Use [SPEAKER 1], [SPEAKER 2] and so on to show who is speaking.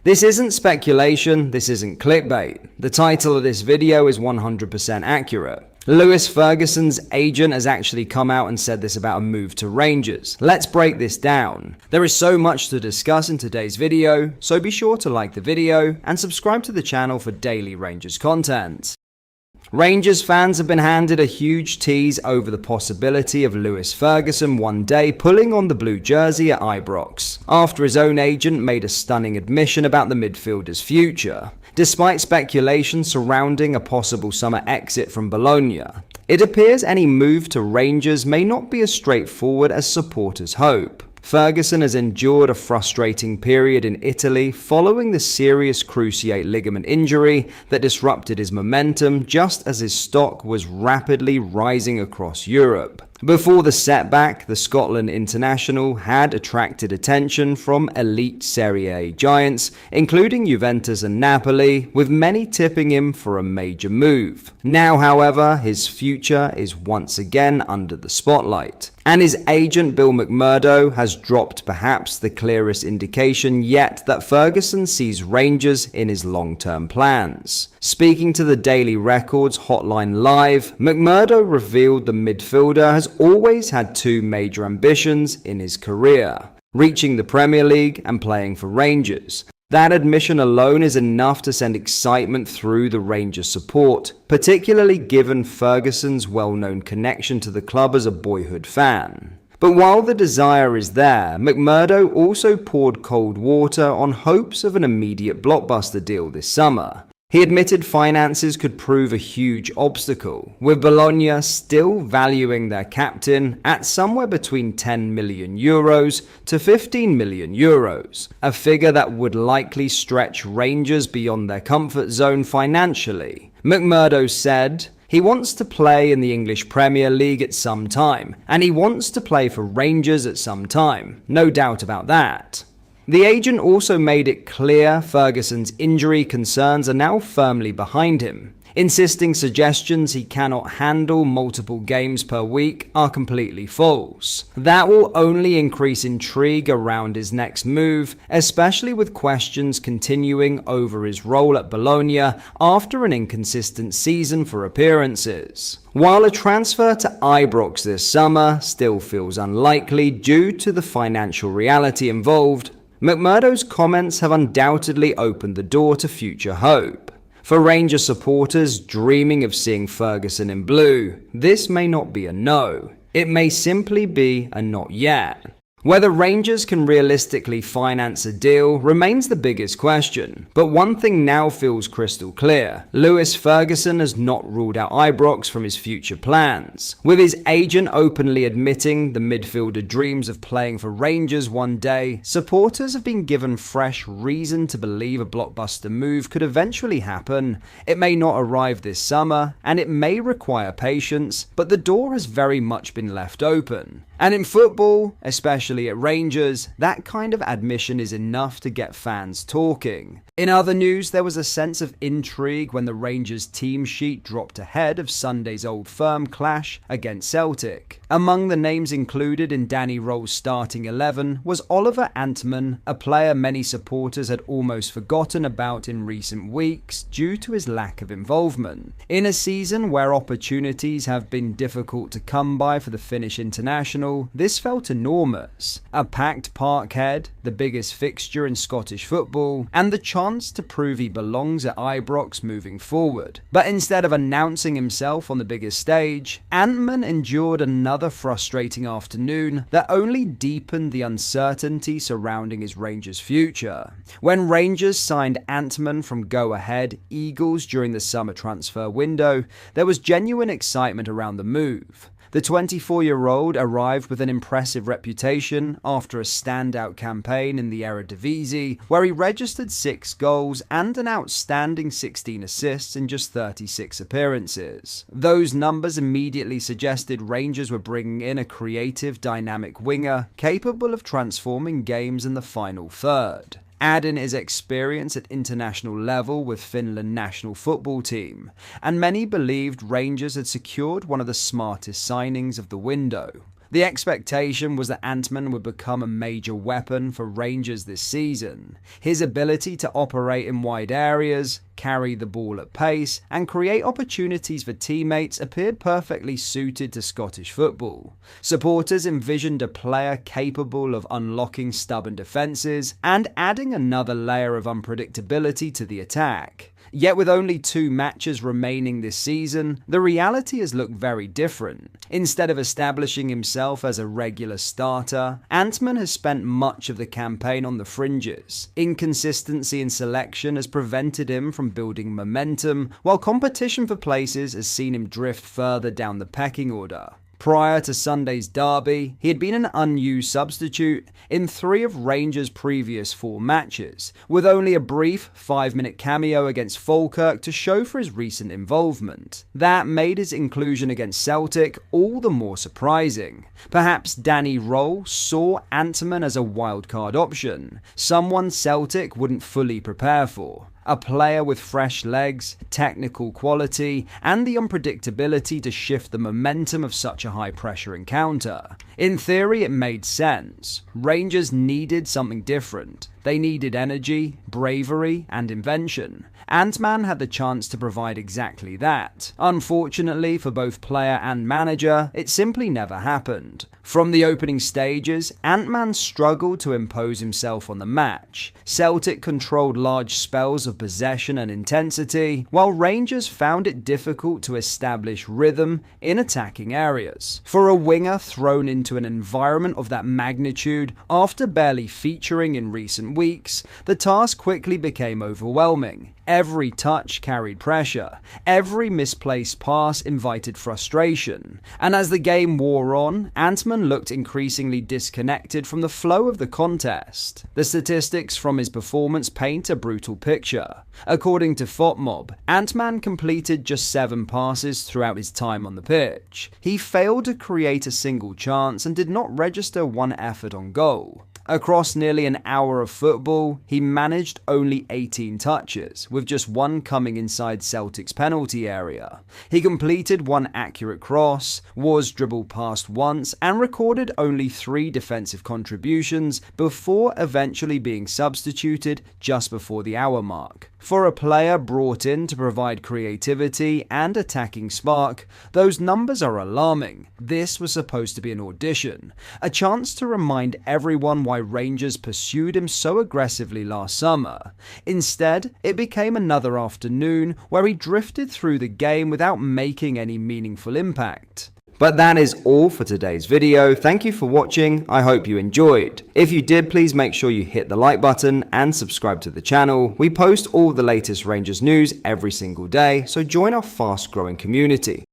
[SPEAKER 1] This isn't speculation, this isn't clickbait. The title of this video is 100% accurate. Lewis Ferguson's agent has actually come out and said this about a move to Rangers. Let's break this down. There is so much to discuss in today's video, so be sure to like the video and subscribe to the channel for daily Rangers content. Rangers fans have been handed a huge tease over the possibility of Lewis Ferguson one day pulling on the blue jersey at Ibrox, after his own agent made a stunning admission about the midfielder's future. Despite speculation surrounding a possible summer exit from Bologna, it appears any move to Rangers may not be as straightforward as supporters hope. Ferguson has endured a frustrating period in Italy following the serious cruciate ligament injury that disrupted his momentum just as his stock was rapidly rising across Europe. Before the setback, the Scotland international had attracted attention from elite Serie A giants, including Juventus and Napoli, with many tipping him for a major move. Now, however, his future is once again under the spotlight, and his agent Bill McMurdo has dropped perhaps the clearest indication yet that Ferguson sees Rangers in his long-term plans. Speaking to the Daily Record's Hotline Live, McMurdo revealed the midfielder has always had two major ambitions in his career: reaching the Premier League and playing for Rangers. That admission alone is enough to send excitement through the Rangers support, particularly given Ferguson's well-known connection to the club as a boyhood fan. But while the desire is there, McMurdo also poured cold water on hopes of an immediate blockbuster deal this summer. He admitted finances could prove a huge obstacle, with Bologna still valuing their captain at somewhere between €10 million to €15 million, a figure that would likely stretch Rangers beyond their comfort zone financially. McMurdo said, "He wants to play in the English Premier League at some time, and he wants to play for Rangers at some time, no doubt about that." The agent also made it clear Ferguson's injury concerns are now firmly behind him, insisting suggestions he cannot handle multiple games per week are completely false. That will only increase intrigue around his next move, especially with questions continuing over his role at Bologna after an inconsistent season for appearances. While a transfer to Ibrox this summer still feels unlikely due to the financial reality involved, McMurdo's comments have undoubtedly opened the door to future hope. For Rangers supporters dreaming of seeing Ferguson in blue, this may not be a no. It may simply be a not yet. Whether Rangers can realistically finance a deal remains the biggest question, but one thing now feels crystal clear: Lewis Ferguson has not ruled out Ibrox from his future plans. With his agent openly admitting the midfielder dreams of playing for Rangers one day, supporters have been given fresh reason to believe a blockbuster move could eventually happen. It may not arrive this summer, and it may require patience, but the door has very much been left open. And in football, especially at Rangers, that kind of admission is enough to get fans talking. In other news, there was a sense of intrigue when the Rangers team sheet dropped ahead of Sunday's Old Firm clash against Celtic. Among the names included in Danny Roll's starting 11 was Oliver Antman, a player many supporters had almost forgotten about in recent weeks due to his lack of involvement. In a season where opportunities have been difficult to come by for the Finnish international, this felt enormous. A packed Parkhead, the biggest fixture in Scottish football, and the chance to prove he belongs at Ibrox moving forward. But instead of announcing himself on the biggest stage, Antman endured another frustrating afternoon that only deepened the uncertainty surrounding his Rangers future. When Rangers signed Antman from go-ahead Eagles during the summer transfer window, there was genuine excitement around the move. The 24-year-old arrived with an impressive reputation after a standout campaign in the Eredivisie, where he registered 6 goals and an outstanding 16 assists in just 36 appearances. Those numbers immediately suggested Rangers were bringing in a creative, dynamic winger capable of transforming games in the final third. Add in his experience at international level with Finland national football team, and many believed Rangers had secured one of the smartest signings of the window. The expectation was that Antman would become a major weapon for Rangers this season. His ability to operate in wide areas, carry the ball at pace, and create opportunities for teammates appeared perfectly suited to Scottish football. Supporters envisioned a player capable of unlocking stubborn defences and adding another layer of unpredictability to the attack. Yet with only 2 matches remaining this season, the reality has looked very different. Instead of establishing himself as a regular starter, Antman has spent much of the campaign on the fringes. Inconsistency in selection has prevented him from building momentum, while competition for places has seen him drift further down the pecking order. Prior to Sunday's derby, he had been an unused substitute in 3 of Rangers' previous 4 matches, with only a brief 5-minute cameo against Falkirk to show for his recent involvement. That made his inclusion against Celtic all the more surprising. Perhaps Danny Roll saw Antman as a wildcard option, someone Celtic wouldn't fully prepare for. A player with fresh legs, technical quality, and the unpredictability to shift the momentum of such a high-pressure encounter. In theory, it made sense. Rangers needed something different. They needed energy, bravery, and invention. Antman had the chance to provide exactly that. Unfortunately for both player and manager, it simply never happened. From the opening stages, Antman struggled to impose himself on the match. Celtic controlled large spells of possession and intensity, while Rangers found it difficult to establish rhythm in attacking areas. For a winger thrown into an environment of that magnitude, after barely featuring in recent weeks, the task quickly became overwhelming. Every touch carried pressure, every misplaced pass invited frustration, and as the game wore on, Antman looked increasingly disconnected from the flow of the contest. The statistics from his performance paint a brutal picture. According to FotMob, Antman completed just 7 passes throughout his time on the pitch. He failed to create a single chance and did not register 1 effort on goal. Across nearly an hour of football, he managed only 18 touches, with just 1 coming inside Celtic's penalty area. He completed 1 accurate cross, was dribbled past once, and recorded only 3 defensive contributions before eventually being substituted just before the hour mark. For a player brought in to provide creativity and attacking spark, those numbers are alarming. This was supposed to be an audition, a chance to remind everyone why Rangers pursued him so aggressively last summer. Instead, it became another afternoon where he drifted through the game without making any meaningful impact. But that is all for today's video. Thank you for watching. I hope you enjoyed. If you did, please make sure you hit the like button and subscribe to the channel. We post all the latest Rangers news every single day, so join our fast growing community.